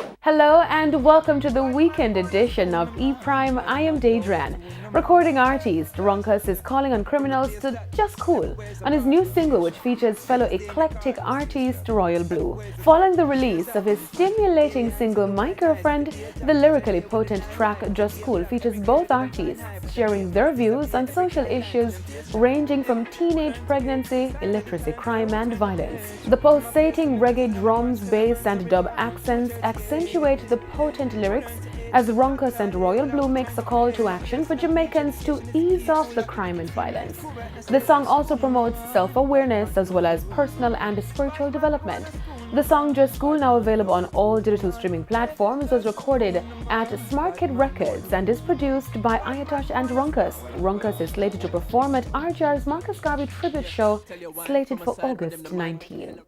Hello and welcome to the weekend edition of E-Prime. I am Daedran. Recording artist Ronkus is calling on criminals to just cool on his new single, which features fellow eclectic artist Royal Blue. Following the release of his stimulating single My Girlfriend, the lyrically potent track Just Cool features both artists sharing their views on social issues ranging from teenage pregnancy, illiteracy, crime and violence. The pulsating reggae drums, bass and dub accents accentuate the potent lyrics as Ronkus and Royal Blue makes a call to action for Jamaicans to ease off the crime and violence. The song also promotes self-awareness as well as personal and spiritual development. The song Just Cool, now available on all digital streaming platforms, was recorded at Smart Kid Records and is produced by Ayatosh and Ronkus. Ronkus is slated to perform at RJR's Marcus Garvey tribute show slated for August 19.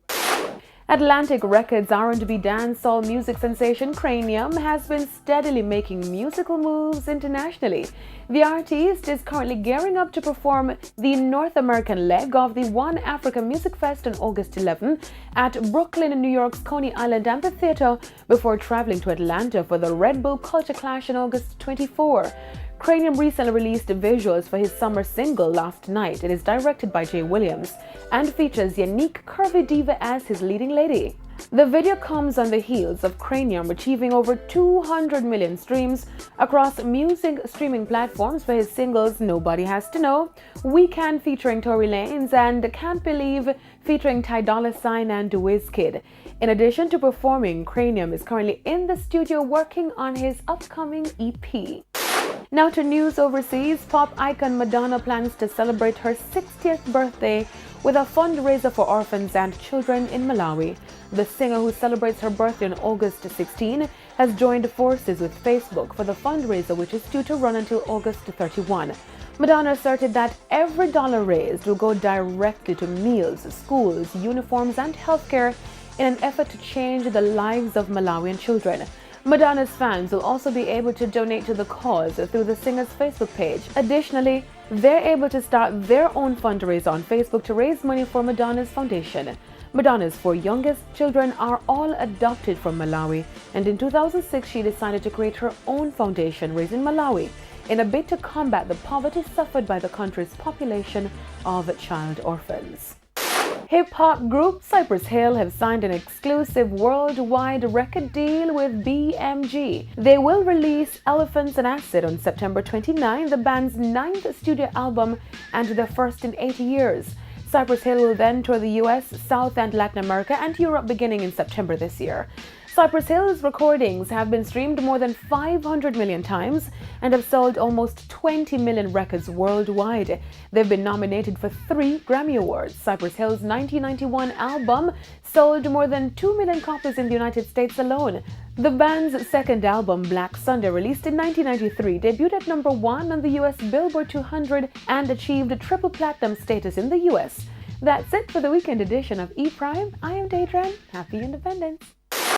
Atlantic Records' R&B dancehall music sensation Cranium has been steadily making musical moves internationally. The artist is currently gearing up to perform the North American leg of the One Africa Music Fest on August 11 at Brooklyn, New York's Coney Island Amphitheater before traveling to Atlanta for the Red Bull Culture Clash on August 24. Cranium recently released visuals for his summer single Last Night. It is directed by Jay Williams and features unique curvy diva as his leading lady. The video comes on the heels of Cranium achieving over 200 million streams across music streaming platforms for his singles Nobody Has to Know, Weekend featuring Tory Lanez, and Can't Believe featuring Ty Dolla $ign and Wizkid. In addition to performing, Cranium is currently in the studio working on his upcoming EP. Now to news overseas. Pop icon Madonna plans to celebrate her 60th birthday with a fundraiser for orphans and children in Malawi. The singer, who celebrates her birthday on August 16, has joined forces with Facebook for the fundraiser, which is due to run until August 31. Madonna asserted that every dollar raised will go directly to meals, schools, uniforms and healthcare in an effort to change the lives of Malawian children. Madonna's fans will also be able to donate to the cause through the singer's Facebook page. Additionally, they're able to start their own fundraiser on Facebook to raise money for Madonna's foundation. Madonna's 4 youngest children are all adopted from Malawi, and in 2006 she decided to create her own foundation Raised in Malawi in a bid to combat the poverty suffered by the country's population of child orphans. Hip-hop group Cypress Hill have signed an exclusive worldwide record deal with BMG. They will release Elephants and Acid on September 29, the band's 9th studio album and their first in 80 years. Cypress Hill will then tour the US, South and Latin America and Europe beginning in September this year. Cypress Hill's recordings have been streamed more than 500 million times and have sold almost 20 million records worldwide. They've been nominated for 3 Grammy Awards. Cypress Hill's 1991 album sold more than 2 million copies in the United States alone. The band's second album, Black Sunday, released in 1993, debuted at number 1 on the US Billboard 200 and achieved triple platinum status in the US. That's it for the weekend edition of E-Prime. I am Daedran. Happy Independence!